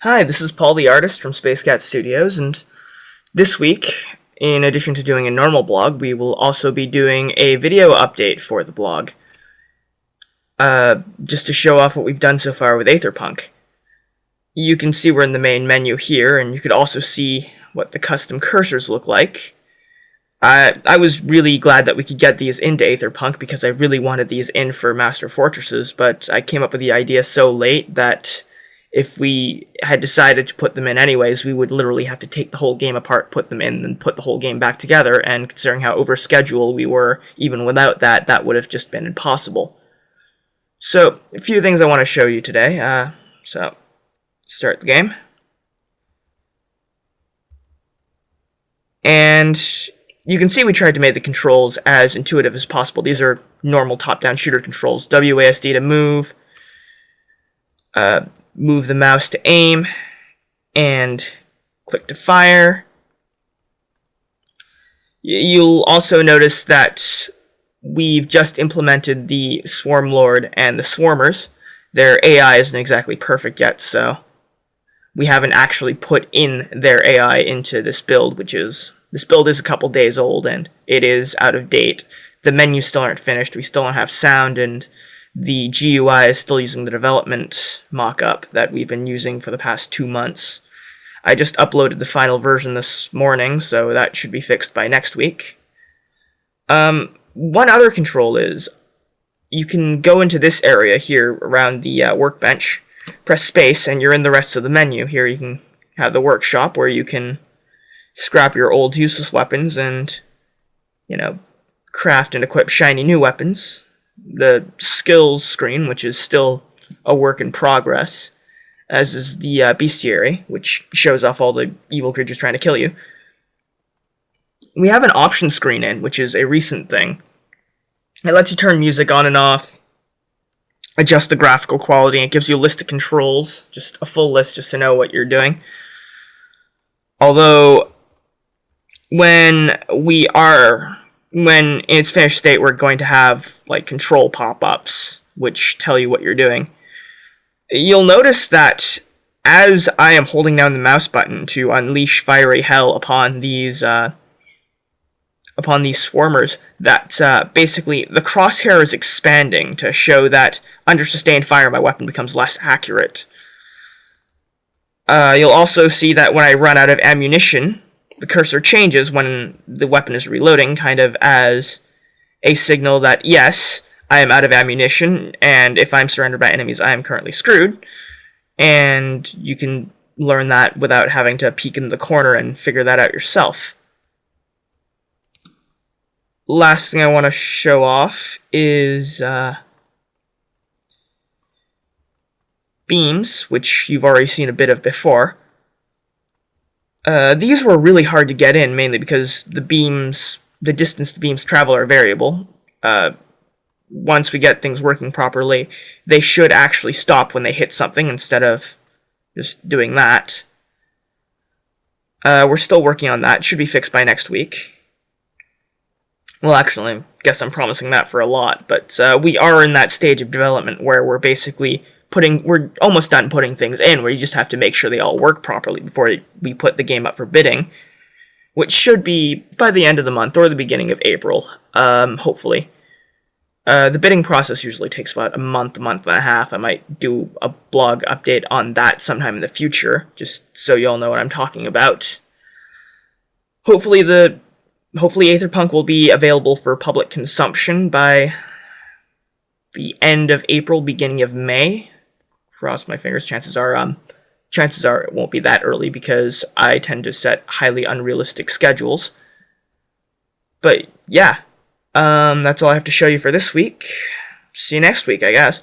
Hi, this is Paul the artist from SpaceCat Studios, and this week, in addition to doing a normal blog, we will also be doing a video update for the blog. Just to show off what we've done so far with Aetherpunk. You can see we're in the main menu here, and you could also see what the custom cursors look like. I was really glad that we could get these into Aetherpunk because I really wanted these in for Master Fortresses, but I came up with the idea so late that if we had decided to put them in anyways, we would literally have to take the whole game apart, put them in, and put the whole game back together, and considering how over schedule we were, even without that, that would have just been impossible. So, a few things I want to show you today. So, start the game. And you can see we tried to make the controls as intuitive as possible. These are normal top-down shooter controls. WASD to move, move the mouse to aim, and click to fire. You'll also notice that we've just implemented the Swarm Lord and the Swarmers. Their AI isn't exactly perfect yet, so we haven't actually put in their AI into this build, this build is a couple days old, and it is out of date. The menus still aren't finished, we still don't have sound, and the GUI is still using the development mock-up that we've been using for the past 2 months. I just uploaded the final version this morning, so that should be fixed by next week. One other control is, you can go into this area here around the workbench, press space, and you're in the rest of the menu. Here you can have the workshop where you can scrap your old useless weapons and, craft and equip shiny new weapons. The skills screen, which is still a work in progress, as is the bestiary, which shows off all the evil creatures trying to kill you. We have an option screen in, which is a recent thing. It lets you turn music on and off, adjust the graphical quality, and it gives you a list of controls, just a full list just to know what you're doing. Although, when in its finished state, we're going to have control pop-ups which tell you what you're doing. You'll notice that as I am holding down the mouse button to unleash fiery hell upon these swarmers, that basically the crosshair is expanding to show that under sustained fire my weapon becomes less accurate. You'll also see that when I run out of ammunition, the cursor changes when the weapon is reloading, kind of as a signal that, yes, I am out of ammunition, and if I'm surrounded by enemies, I am currently screwed. And you can learn that without having to peek in the corner and figure that out yourself. Last thing I want to show off is beams, which you've already seen a bit of before. These were really hard to get in, mainly because the distance the beams travel are variable. Once we get things working properly, they should actually stop when they hit something instead of just doing that. We're still working on that. It should be fixed by next week. Well, actually, I guess I'm promising that for a lot, but we are in that stage of development where we're basically we're almost done putting things in, where you just have to make sure they all work properly before we put the game up for bidding, which should be by the end of the month or the beginning of April, hopefully. The bidding process usually takes about a month and a half. I might do a blog update on that sometime in the future, just so you all know what I'm talking about. Hopefully Aetherpunk will be available for public consumption by the end of April, beginning of May. Cross my fingers. Chances are it won't be that early because I tend to set highly unrealistic schedules. But yeah, that's all I have to show you for this week. See you next week, I guess.